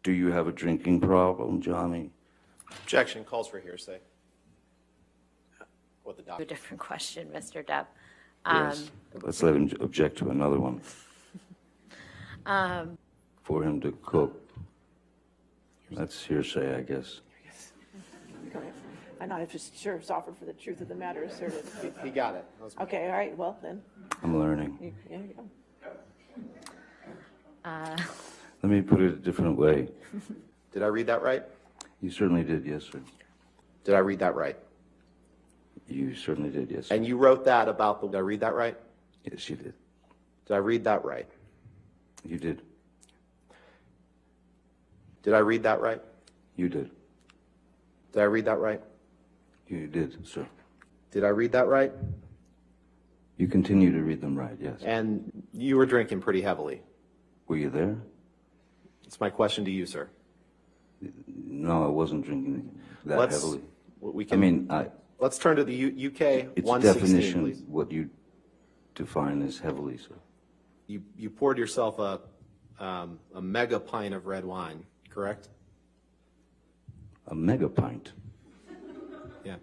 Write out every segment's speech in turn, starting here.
Do you have a drinking problem, Johnny? Objection calls for hearsay. What the A document. different question, Mr. Depp. Yes. Let's let him object to another one. For him to cook. That's hearsay, I guess. I'm not sure if it's offered for the truth of the matter asserted. He got it. That was- Okay, all right, well, then, I'm learning. there you go. Let me put it a different way. Did I read that right? You certainly did, yes, sir. Did I read that right? You certainly did, yes, sir. And you wrote that about the, did I read that right? Yes, you did. Did I read that right? You did. Did I read that right? You did. Did I read that right? You did, sir. Did I read that right? You continue to read them right, yes. And you were drinking pretty heavily. Were you there? It's my question to you, sir. No, I wasn't drinking that heavily. We I can, mean, let's turn to the UK it's 116, definition, please. what you define as heavily, sir. You poured yourself a mega pint of red wine, correct? A mega pint. Yeah.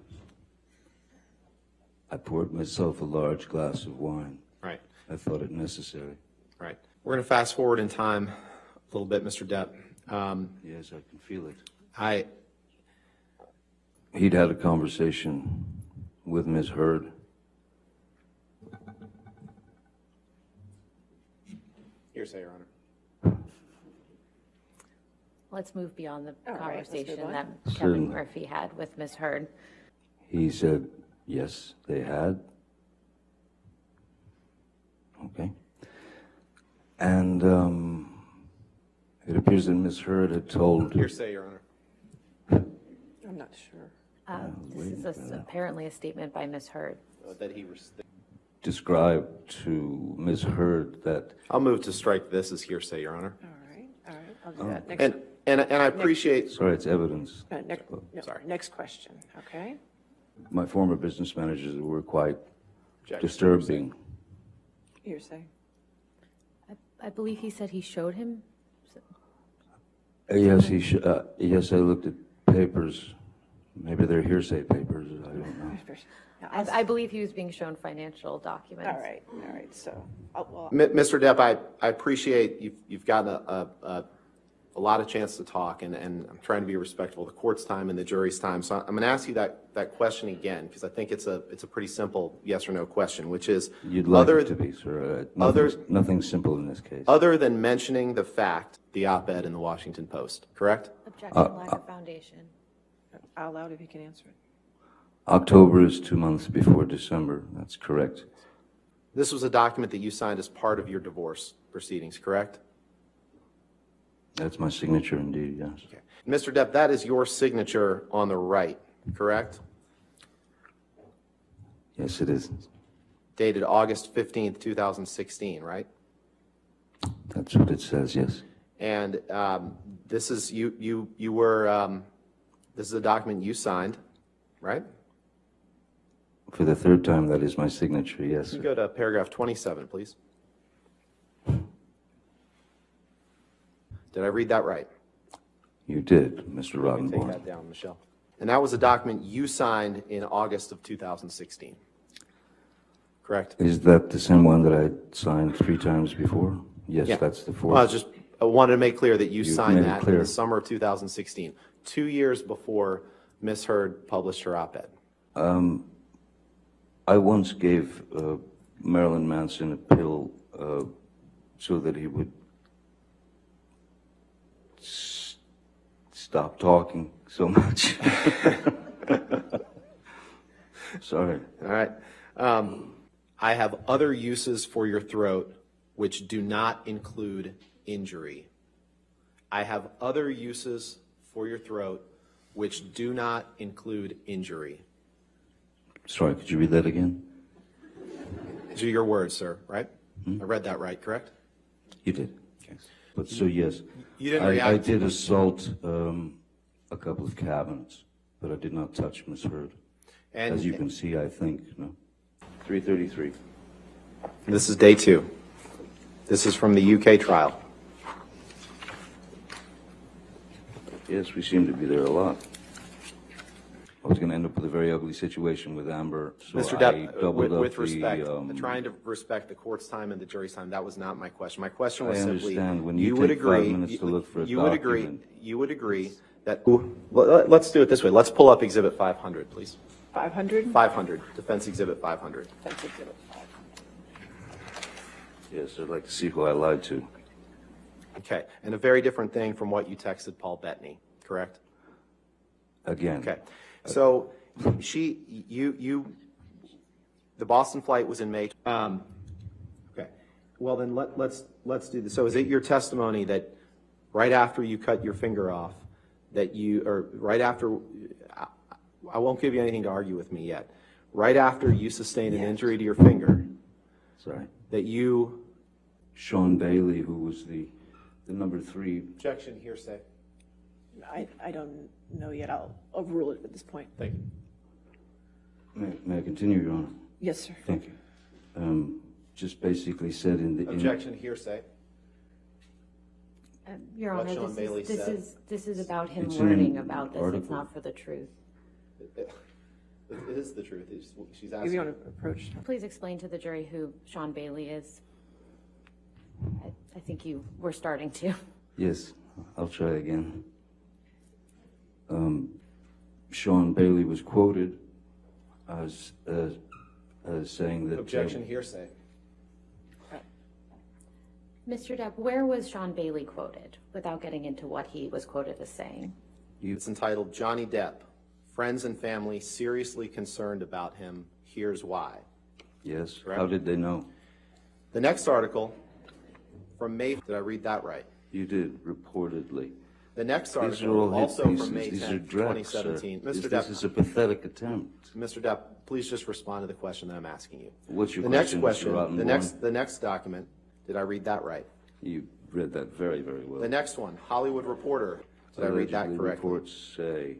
I poured myself a large glass of wine. Right. I thought it necessary. Right. We're going to fast forward in time a little bit, Mr. Depp. Yes, I can feel it. He'd had a conversation with Ms. Heard. Hearsay, Your Honor. Let's move beyond the All right, let's move conversation on. that Certainly. Kevin Murphy had with Ms. Heard. He said, yes, they had. Okay. And it appears that Ms. Heard had told... Hearsay, Your Honor. I'm not sure. This is apparently a statement by Ms. Heard. That described to Ms. Heard that... I'll move to strike this as hearsay, Your Honor. All right, I'll do that. Next, And I appreciate, Sorry, it's evidence. sorry. next question, okay? My former business managers were quite Objection. disturbing. Hearsay. I believe he said he showed him. Yes, yes, I looked at papers. Maybe they're hearsay papers, I don't know. Yeah, I believe he was being shown financial documents. all right, so, well, Mr. Depp, I appreciate you've gotten a lot of chance to talk, and I'm trying to be respectful of the court's time and the jury's time. So I'm going to ask you that question again, because I think it's a pretty simple yes or no question, which is, You'd like it to be, sir. Nothing simple in this case. other than mentioning the fact, the op-ed in the Washington Post, correct? Objection, lack of foundation. out loud if you can answer it. October is 2 months before December. That's correct. This was a document that you signed as part of your divorce proceedings, correct? That's my signature indeed, yes. Okay. Mr. Depp, that is your signature on the right, correct? Yes, it is. Dated August 15th, 2016, right? That's what it says, yes. And this is this is a document you signed, right? For the third time, that is my signature, yes, You sir. go to paragraph 27, please. Did I read that right? You did, Mr. Take Rottenborn. that down, Michelle. And that was a document you signed in August of 2016, correct? Is that the same one that I signed 3 times before? Yes, Yeah. that's the Well, fourth. I wanted to make clear that you You've signed made it that in clear. the summer of 2016, 2 years before Ms. Heard published her op-ed. I once gave Marilyn Manson a pill so that he would stop talking so much. Sorry. All right. I have other uses for your throat which do not include injury. I have other uses for your throat which do not include injury. Sorry, could you read that again? These are your words, sir, right? I read that right, correct? You did. But so, yes. You didn't I react to did assault a couple of cabinets, but I did not touch Ms. Heard. And As you can see, I think, no. 333. this is day 2. This is from the UK trial. Yes, we seem to be there a lot. I was going to end up with a very ugly situation with Amber, so Mr. I Depp, doubled up with respect, the, trying to respect the court's time and the jury's time, that was not my question. My question was I simply, understand. When you would take 5 agree, minutes to look for a you would agree, document. you would agree that, let's do it this way. Let's pull up Exhibit 500, please. 500? 500, Defense Exhibit 500. Defense Exhibit 500. Yes, I'd like to see who I lied to. Okay, and a very different thing from what you texted Paul Bettany, correct? Again. Okay, so the Boston flight was in May. Okay, well then let's do this. So is it your testimony that right after you cut your finger off, that you, or right after, I won't give you anything to argue with me yet, right after you sustained an injury to your finger, Sorry. that you... Sean Bailey, who was the number 3. Objection, hearsay. I don't know yet. I'll overrule it at this point. Thank you. May I continue, Your Honor? Yes, sir. Thank you. Just basically said in the... Objection, hearsay. Your What Honor, Sean Bailey said. this is about him It's in learning an about this. It's article. not for the truth. It is the truth. She's If you asking. want to approach. Please explain to the jury who Sean Bailey is. I think you were starting to. Yes, I'll try again. Sean Bailey was quoted as saying that... Objection, hearsay. Mr. Depp, where was Sean Bailey quoted, without getting into what he was quoted as saying? It's entitled Johnny Depp, Friends and Family Seriously Concerned About Him, Here's Why. Yes, Correct. how did they know? The next article from May, did I read that right? You did, reportedly. The next These are article, all hit also pieces. from May These are 10th, dregs, sir. 2017. Mr. This is a Depp, pathetic attempt. Mr. Depp, please just respond to the question that I'm asking you. What's your The next question, Mr. question, Rottenborn? the next document, did I read that right? You read that very, very well. The next one, Hollywood Reporter, did I read that Allegedly correctly? reports say,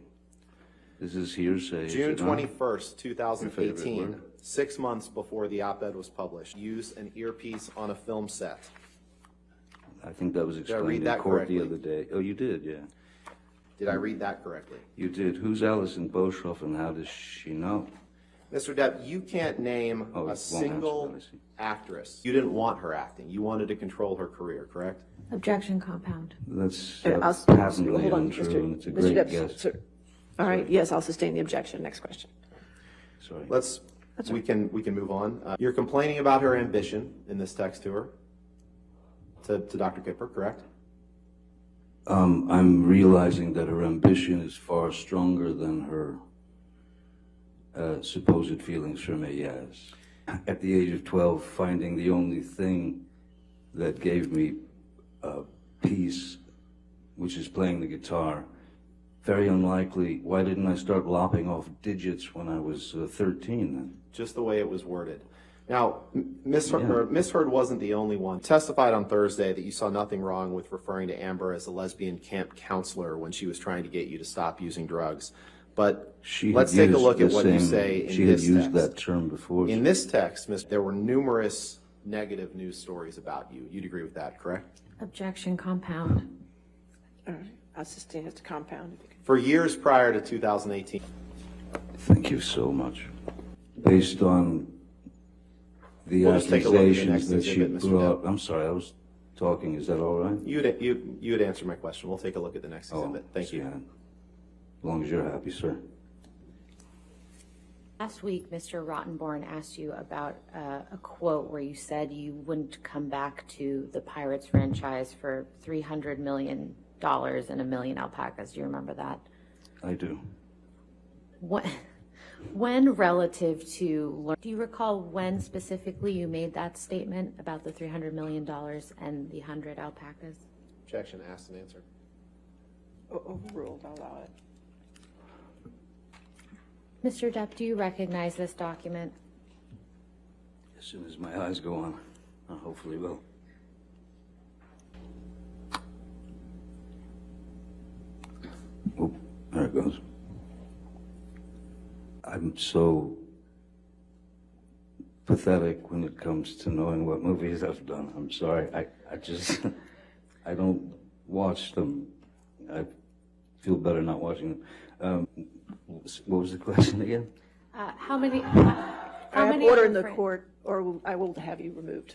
this is hearsay. is June it not? 21st, 2018, Your favorite 6 months before the op-ed was published, used an earpiece on a film set. I think that was I explained read in that court the correctly? other day. Oh, you did, yeah. Did I read that correctly? You did. Who's Alison Boshoff and how does she know? Mr. Depp, you can't name Oh, it a won't single answer, I see. actress. You didn't want her acting. You wanted to control her career, correct? Objection, compound. That's Hold patently on, untrue, and it's a Mr. great Depp, guess. sir. All right, yes, I'll sustain the objection. Next question. Sorry. We can move on. You're complaining about her ambition in this text to her, to Dr. Kipper, correct? I'm realizing that her ambition is far stronger than her supposed feelings for me, yes. At the age of 12, finding the only thing that gave me peace, which is playing the guitar, very unlikely. Why didn't I start lopping off digits when I was 13 then? Just the way it was worded. Now, Ms. Heard wasn't the only one. Testified on Thursday that you saw nothing wrong with referring to Amber as a lesbian camp counselor when she was trying to get you to stop using drugs. But let's take a look at what you say in this text. She had used that term before. In this text, there were numerous negative news stories about you. You'd agree with that, correct? Objection, compound. All right, I'll sustain it to compound. If you can. For years prior to 2018. Thank you so much. Based on the We'll just take a look at the accusations next that she exhibit, Mr. brought. Depp. I'm sorry, I was talking. Is that all right? You had answered my question. We'll take a look at the next exhibit. Thank you. yeah. As long as you're happy, sir. Last week, Mr. Rottenborn asked you about a quote where you said you wouldn't come back to the Pirates franchise for $300 million and 1 million alpacas. Do you remember that? I do. When relative to, do you recall when specifically you made that statement about the $300 million and the 100 alpacas? Objection, asked and answered. Overruled, I'll allow it. Mr. Depp, do you recognize this document? As soon as my eyes go on, I hopefully will. Oh, there it goes. I'm so pathetic when it comes to knowing what movies I've done. I'm sorry. I just, I don't watch them. I've feel better not watching them. What was the question again? How many? I How have many order other in the fran- court, or I will have you removed.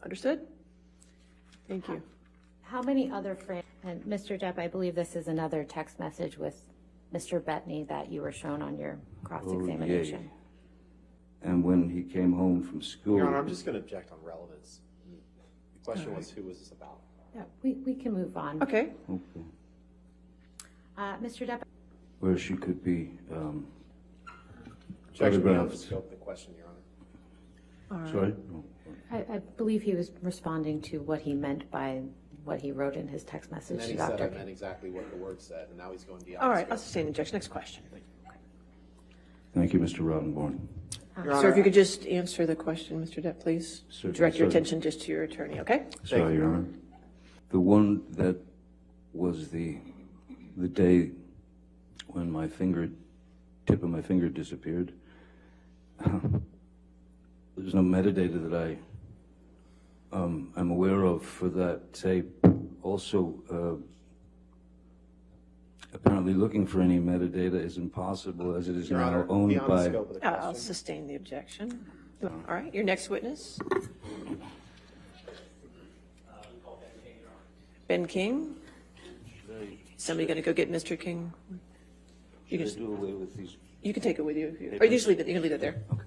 Understood? Thank you. How many other and Mr. Depp, I believe this is another text message with Mr. Bettany that you were shown on your cross-examination. And when he came home from school. Your Honor, I'm just going to object on relevance. The question was, who was this about? Yeah, we can move on. Okay. Okay. Mr. Depp, Where she could be Objection beyond the photographed. scope of the question, Your Honor. Sorry? I believe he was responding to what he meant by what he wrote in his text And message then to he said Dr. I meant exactly what the word said, and now he's going beyond All the right, scope. I'll sustain the objection. Next question. Thank you, Mr. Rottenborn. Your Sir, Honor, if you could just answer the question, Mr. Depp, please. Certainly, Direct your sorry. attention just to your attorney, okay? Sorry, Your Honor. The one that was the day when my tip of my finger disappeared, there's no metadata that I am aware of for that tape. Also, apparently looking for any metadata is impossible as it is Your now Honor, owned beyond the by. scope of the I'll question. sustain the objection. All right, your next witness. Ben King. Somebody going to go get Mr. King? You Should I can, do away with these? you can take it with you. Or you just leave it, you can leave it there. Okay.